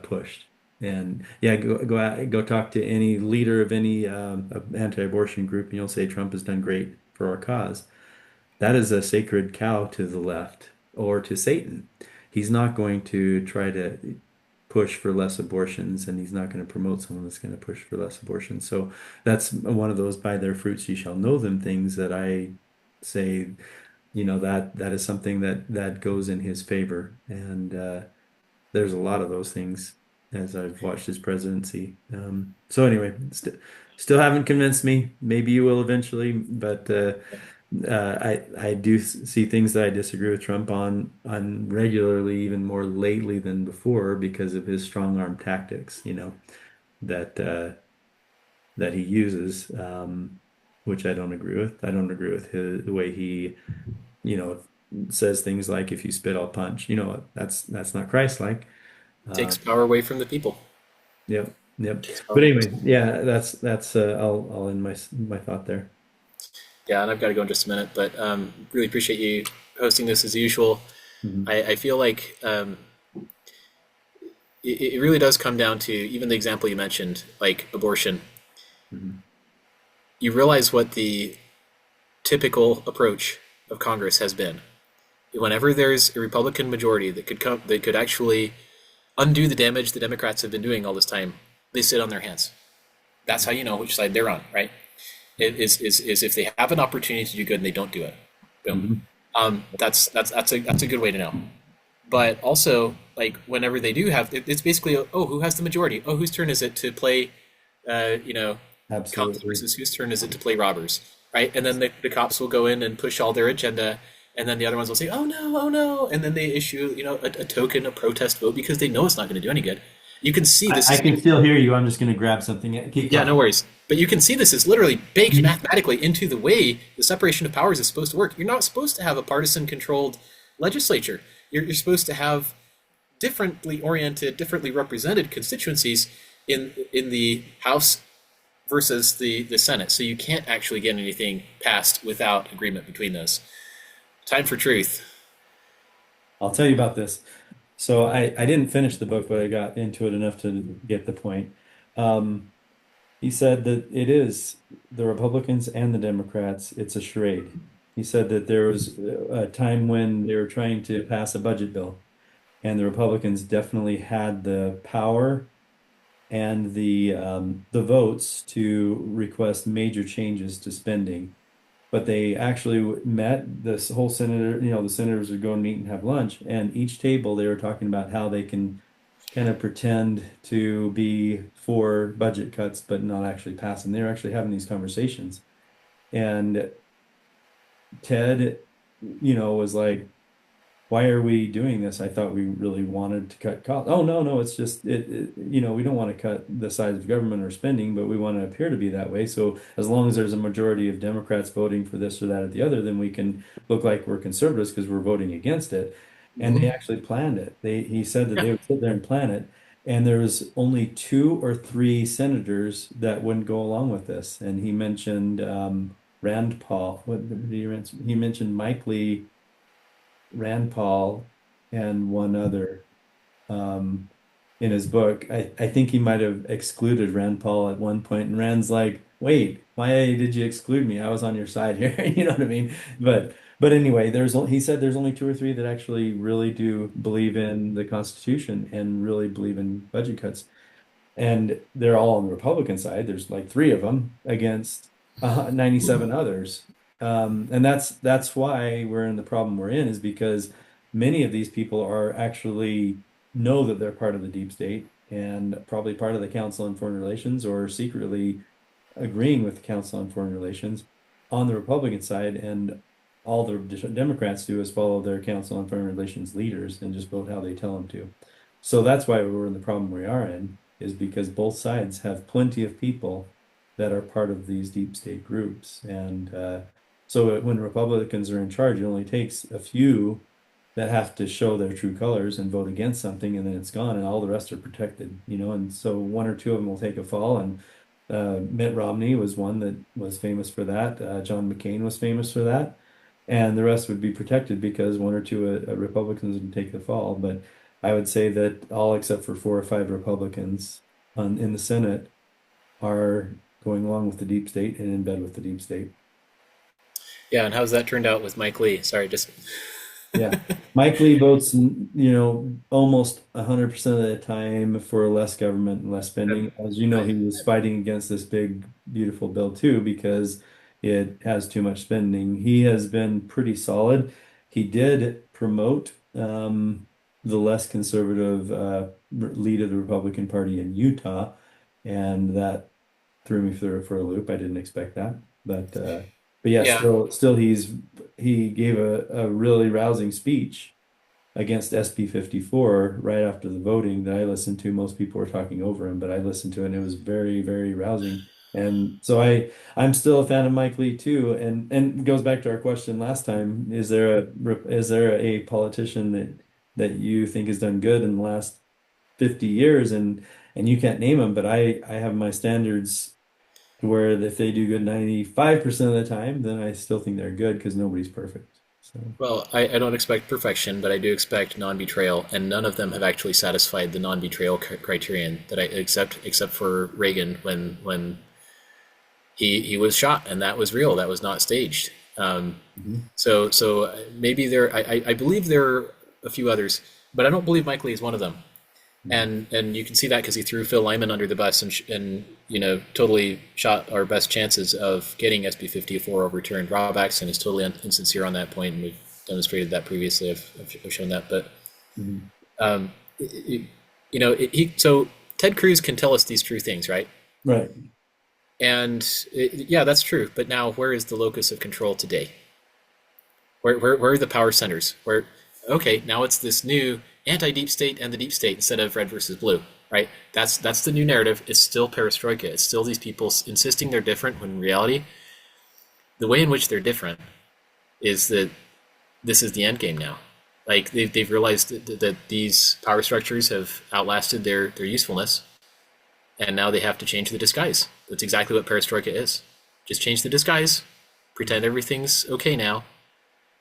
pushed. And yeah, go talk to any leader of any anti-abortion group, and you'll say Trump has done great for our cause. That is a sacred cow to the left or to Satan. He's not going to try to push for less abortions, and he's not going to promote someone that's going to push for less abortions. So that's one of those by their fruits ye shall know them things that I say, that is something that goes in his favor. And there's a lot of those things as I've watched his presidency. So anyway, still haven't convinced me. Maybe you will eventually, but I do see things that I disagree with Trump on regularly, even more lately than before, because of his strong arm tactics, that that he uses, which I don't agree with. I don't agree with the way he, you know, says things like "if you spit, I'll punch." That's not Christ-like. Takes Uh, power away from the people. yep, yep. Takes power But away from anyway, yeah, that's I'll end my thought there. Yeah, and I've got to go in just a minute, but really appreciate you hosting this as usual. Mhm, I feel like it really does come down to even the example you mentioned, like abortion. mhm, You realize what the typical approach of Congress has been. Whenever there's a Republican majority that could actually undo the damage the Democrats have been doing all this time, they sit on their hands. That's how you know which side they're on, right? It is if they have an opportunity to do good and they don't do it. Boom. mhm. That's a good way to know. But also, like whenever they do have, it's basically, oh, who has the majority? Oh, whose turn is it to play, uh, you know, cops Absolutely. versus whose turn is it to play robbers, right? And then the cops will go in and push all their agenda, and then the other ones will say, oh no, and then they issue, a token, a protest vote because they know it's not going to do any good. You can see this I is can still hear you. I'm just going to grab something. Keep yeah, no talking. worries. But you can see this is literally baked mathematically into the way the separation of powers is supposed to work. You're not supposed to have a partisan controlled legislature. You're supposed to have differently oriented, differently represented constituencies in the House versus the Senate. So you can't actually get anything passed without agreement between those. Time for truth. I'll tell you about this. So I didn't finish the book, but I got into it enough to get the point. Um, he said that it is the Republicans and the Democrats, it's a charade. He said that there was a time when they were trying to pass a budget bill, and the Republicans definitely had the power and the votes to request major changes to spending. But they actually met this whole senator, the senators would go and meet and have lunch, and each table they were talking about how they can kind of pretend to be for budget cuts, but not actually pass them. They're actually having these conversations. And Ted, was like, why are we doing this? I thought we really wanted to cut costs. Oh, no, no, it's just we don't want to cut the size of government or spending, but we want to appear to be that way. So as long as there's a majority of Democrats voting for this or that or the other, then we can look like we're conservatives because we're voting against it. And they Mm-hmm. actually planned it. He said that Yeah. they would sit there and plan it. And there was only two or three senators that wouldn't go along with this. And he mentioned Rand Paul. What did he mention? He mentioned Mike Lee, Rand Paul, and one other um, in his book. I think he might have excluded Rand Paul at one point, and Rand's like, "Wait, why did you exclude me? I was on your side here." You know what I mean? But anyway, he said there's only two or three that actually really do believe in the Constitution and really believe in budget cuts. And they're all on the Republican side. There's like three of them against 97 others. And that's why we're in the problem we're in, is because many of these people are actually know that they're part of the deep state and probably part of the Council on Foreign Relations or secretly agreeing with the Council on Foreign Relations on the Republican side. And all the Democrats do is follow their Council on Foreign Relations leaders and just vote how they tell them to. So that's why we're in the problem we are in, is because both sides have plenty of people that are part of these deep state groups. And so when Republicans are in charge, it only takes a few that have to show their true colors and vote against something, and then it's gone, and all the rest are protected, you know. And so one or two of them will take a fall, and Mitt Romney was one that was famous for that. John McCain was famous for that, and the rest would be protected because one or two Republicans would take the fall. But I would say that all except for four or five Republicans in the Senate are going along with the deep state and in bed with the deep state. Yeah, and how's that turned out with Mike Lee? Sorry, just Yeah. Mike Lee votes, almost 100% of the time for less government and less spending. As you know, right. he was fighting against this big, beautiful bill too because it has too much spending. He has been pretty solid. He did promote the less conservative lead of the Republican Party in Utah, and that threw me for a loop. I didn't expect that, but yeah, Yeah. still he gave a really rousing speech against SB 54 right after the voting that I listened to. Most people were talking over him, but I listened to it and it was very, very rousing. And so I'm still a fan of Mike Lee too. And it goes back to our question last time. Is there a politician that you think has done good in the last 50 years? And you can't name them, but I have my standards where if they do good 95% of the time, then I still think they're good because nobody's perfect. So, Well, I don't expect perfection, but I do expect non-betrayal, and none of them have actually satisfied the non-betrayal criterion that I except for Reagan when he was shot, and that was real. That was not staged. mhm. So maybe I believe there are a few others, but I don't believe Mike Lee is one of them. Mhm. And you can see that because he threw Phil Lyman under the bus and totally shot our best chances of getting SB 54 overturned. Rob Axon is totally insincere on that point, and we've demonstrated that previously. I've shown that, but Mhm. um, so Ted Cruz can tell us these true things, right? Right. And yeah, that's true. But now, where is the locus of control today? Where are the power centers? Where okay, now it's this new anti-deep state and the deep state instead of red versus blue, right? That's the new narrative. It's still perestroika. It's still these people insisting they're different when in reality, the way in which they're different is that this is the end game now. Like they've realized that these power structures have outlasted their usefulness, and now they have to change the disguise. That's exactly what perestroika is. Just change the disguise, pretend everything's okay now,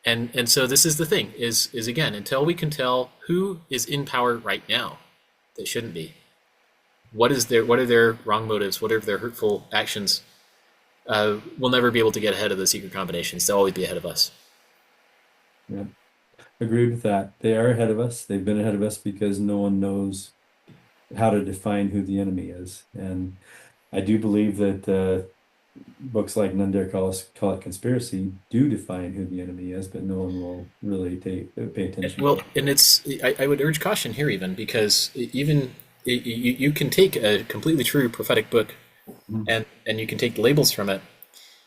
and so this is the thing is again, until we can tell who is in power right now that shouldn't be, what are their wrong motives, what are their hurtful actions, we'll never be able to get ahead of the secret combinations. They'll always be ahead of us. Yeah. Agreed with that. They are ahead of us. They've been ahead of us because no one knows how to define who the enemy is. And I do believe that books like None Dare Call It Conspiracy do define who the enemy is, but no one will really pay attention to Well, it. and I would urge caution here, even because even you can take a completely true prophetic book Mhm. and you can take the labels from it,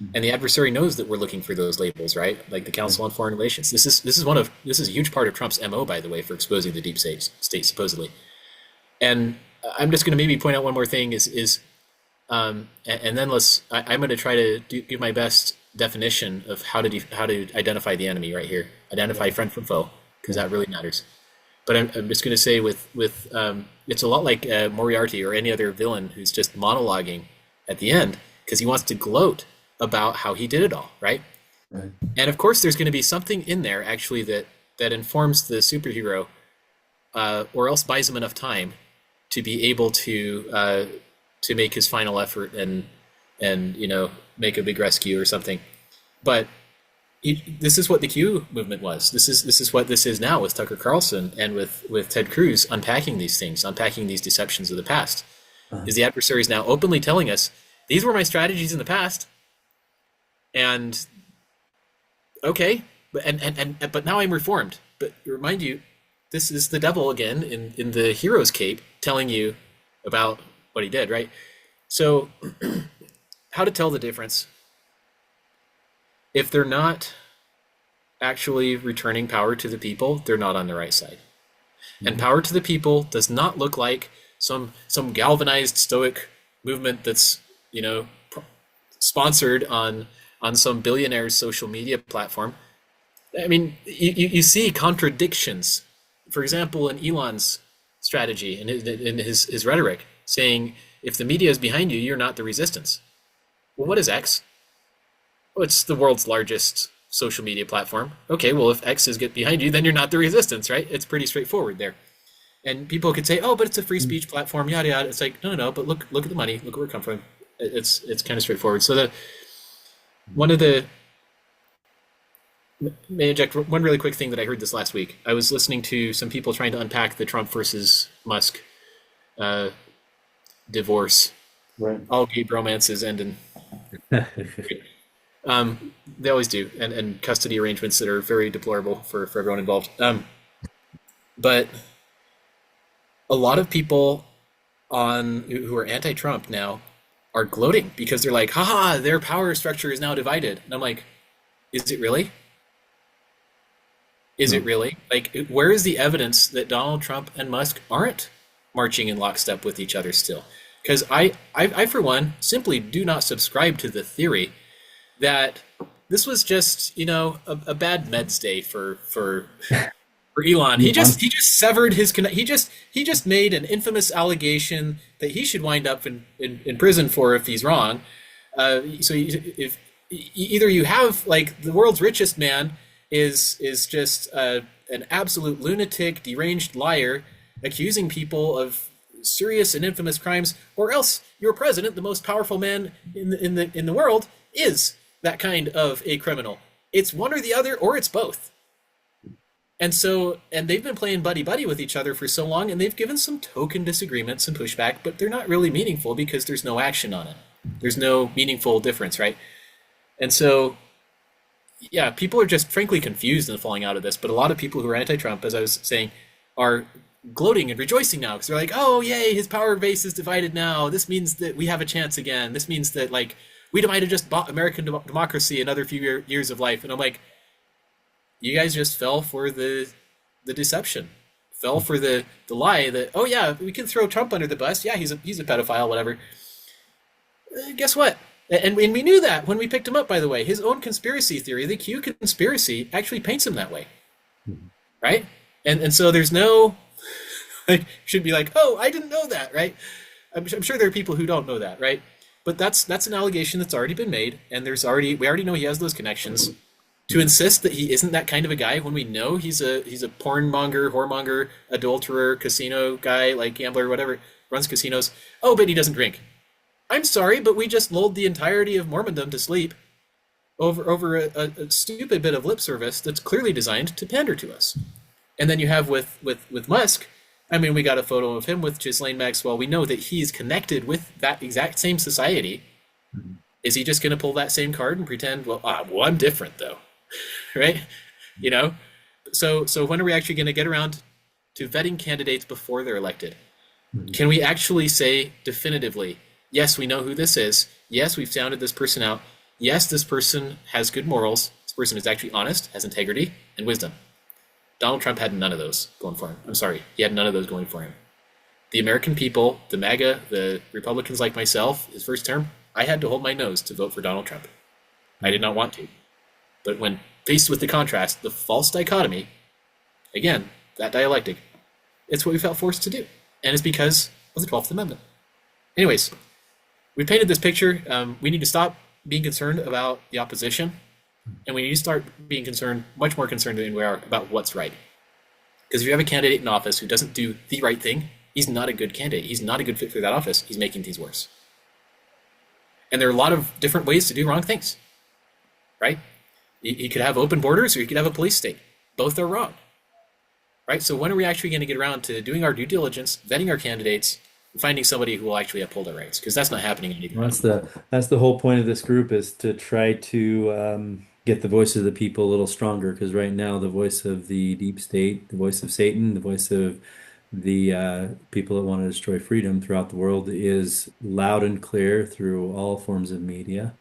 Mhm. and the adversary knows that we're looking for those labels, right? Like the Yeah. Council on Foreign Relations. This is a huge part of Trump's MO, by the way, for exposing the deep state supposedly. And I'm just going to maybe point out one more thing and then I'm going to try to give my best definition of how to identify the enemy right here. Identify Yeah. friend from foe, because Yeah. that really matters. But I'm just going to say it's a lot like Moriarty or any other villain who's just monologuing at the end because he wants to gloat about how he did it all, right? Right. And of course, there's going to be something in there actually that informs the superhero, or else buys him enough time to be able to make his final effort and make a big rescue or something. But this is what the Q movement was. This is what this is now with Tucker Carlson and with Ted Cruz unpacking these things, unpacking these deceptions of the past. Uh, Is the adversaries now openly telling us these were my strategies in the past, and okay, but now I'm reformed. But remind you, this is the devil again in the hero's cape telling you about what he did, right? So, how to tell the difference? If they're not actually returning power to the people, they're not on the right side. And mhm. power to the people does not look like some galvanized stoic movement that's sponsored on some billionaire's social media platform. I mean, you see contradictions. For example, in Elon's strategy and in his rhetoric, saying if the media is behind you, you're not the resistance. Well, what is X? Well, it's the world's largest social media platform. Okay, well, if X is get behind you, then you're not the resistance, right? It's pretty straightforward there. And people could say, "Oh, but it's a free speech platform, yada yada." It's like, no, but look at the money, look where it comes from. It's kind of straightforward. So the one of the may I inject one really quick thing that I heard this last week. I was listening to some people trying to unpack the Trump versus Musk uh, divorce. Right. All gay romances end in they always do, and custody arrangements that are very deplorable for everyone involved. But a lot of people on who are anti-Trump now are gloating because they're like, haha, their power structure is now divided. And I'm like, is it really? Is it No. really? Like, where is the evidence that Donald Trump and Musk aren't marching in lockstep with each other still? Because I, for one, simply do not subscribe to the theory that this was just, a bad meds day for Elon. Elon. He just severed his connect. He just made an infamous allegation that he should wind up in prison for if he's wrong. So if either you have like the world's richest man is just an absolute lunatic, deranged liar, accusing people of serious and infamous crimes, or else your president, the most powerful man in the world, is that kind of a criminal. It's one or the other, or it's both. And they've been playing buddy buddy with each other for so long, and they've given some token disagreements and pushback, but they're not really meaningful because there's no action on it. There's no meaningful difference, right? And so, yeah, people are just frankly confused and falling out of this. But a lot of people who are anti-Trump, as I was saying, are gloating and rejoicing now because they're like, "Oh, yay, his power base is divided now. This means that we have a chance again. This means that like we might have just bought American democracy another few years of life." And I'm like, you guys just fell for the deception, fell for the lie that, oh yeah, we can throw Trump under the bus. Yeah, he's a pedophile, whatever. Guess what? And we knew that when we picked him up. By the way, his own conspiracy theory, the Q conspiracy, actually paints him that way, right? And so there's no like should be like, oh, I didn't know that, right? I'm sure there are people who don't know that, right? But that's an allegation that's already been made, and we already know he has those connections. To insist that he isn't that kind of a guy when we know he's a porn monger, whoremonger, adulterer, casino guy, like gambler, whatever, runs casinos. Oh, but he doesn't drink. I'm sorry, but we just lulled the entirety of Mormondom to sleep over a stupid bit of lip service that's clearly designed to pander to us. And then you have with Musk. I mean, we got a photo of him with Ghislaine Maxwell. We know that he's connected with that exact same society. Is he just going to pull that same card and pretend, well, I'm different though, right? You know, so when are we actually going to get around to vetting candidates before they're elected? Can we actually say definitively, yes, we know who this is. Yes, we've sounded this person out. Yes, this person has good morals. This person is actually honest, has integrity and wisdom. Donald Trump had none of those going for him. I'm sorry, he had none of those going for him. The American people, the MAGA, the Republicans like myself, his first term, I had to hold my nose to vote for Donald Trump. I did not want to. But when faced with the contrast, the false dichotomy, again, that dialectic, it's what we felt forced to do. And it's because of the 12th Amendment. Anyways, we painted this picture. We need to stop being concerned about the opposition, and we need to start being concerned, much more concerned than we are, about what's right. Because if you have a candidate in office who doesn't do the right thing, he's not a good candidate. He's not a good fit for that office. He's making things worse. And there are a lot of different ways to do wrong things, right? He could have open borders or he could have a police state. Both are wrong, right? So when are we actually going to get around to doing our due diligence, vetting our candidates, and finding somebody who will actually uphold our rights? Because that's not happening in either. Well, that's the whole point of this group is to try to get the voice of the people a little stronger. Because right now, the voice of the deep state, the voice of Satan, the voice of the people that want to destroy freedom throughout the world is loud and clear through all forms of media,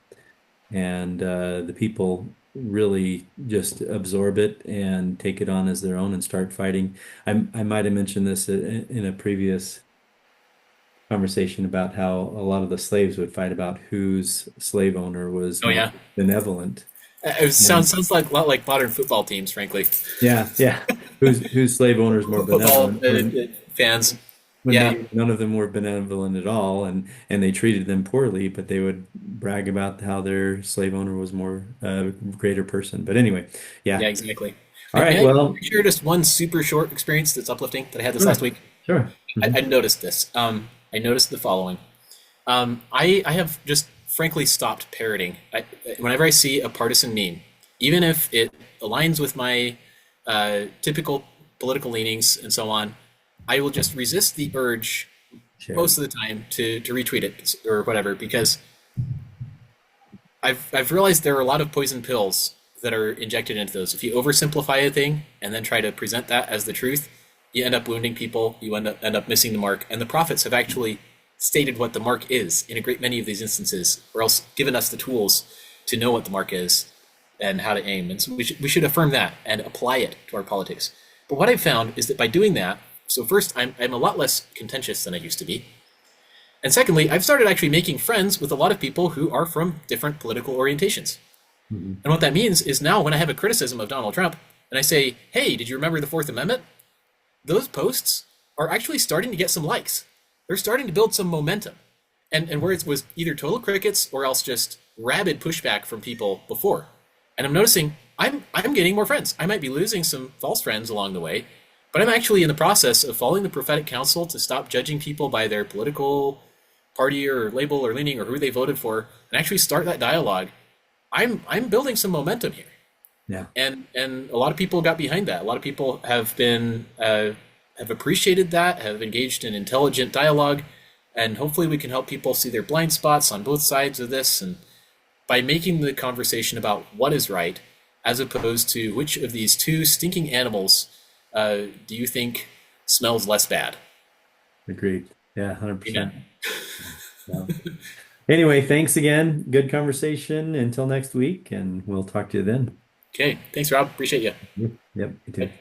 and the people really just absorb it and take it on as their own and start fighting. I might have mentioned this in a previous conversation about how a lot of the slaves would fight about whose slave owner was Oh more yeah, benevolent. it And sounds like a lot like modern football teams, frankly. yeah, yeah, whose slave owner is more Football benevolent fans. when Yeah, maybe none of them were benevolent at all, and they treated them poorly, but they would brag about how their slave owner was more greater person. But anyway, yeah, yeah. exactly. All right. May I Well, share just one super short experience that's uplifting that I had this last sure, week? sure. I Hmm. noticed this. I noticed the following. I have just frankly stopped parroting. Whenever I see a partisan meme, even if it aligns with my typical political leanings and so on, I will just resist the urge Share. most of the time to retweet it or whatever because I've realized there are a lot of poison pills that are injected into those. If you oversimplify a thing and then try to present that as the truth, you end up wounding people. You end up missing the mark. And the prophets have actually stated what the mark is in a great many of these instances, or else given us the tools to know what the mark is and how to aim. And so we should affirm that and apply it to our politics. But what I've found is that by doing that, so first, I'm a lot less contentious than I used to be. And secondly, I've started actually making friends with a lot of people who are from different political orientations. Hmm. And what that means is now when I have a criticism of Donald Trump and I say, hey, did you remember the Fourth Amendment? Those posts are actually starting to get some likes. They're starting to build some momentum. And where it was either total crickets or else just rabid pushback from people before. And I'm noticing I'm getting more friends. I might be losing some false friends along the way, but I'm actually in the process of following the prophetic counsel to stop judging people by their political party or label or leaning or who they voted for and actually start that dialogue. I'm building some momentum here, Yeah. and a lot of people got behind that. A lot of people have appreciated that, have engaged in intelligent dialogue, and hopefully we can help people see their blind spots on both sides of this, and by making the conversation about what is right, as opposed to which of these two stinking animals do you think smells less bad? Agreed. Yeah, Amen. 100%. Yeah. Anyway, thanks again. Good conversation. Until next week, and we'll talk to you then. Okay, thanks, Rob. Appreciate you. Yep, you too. Bye.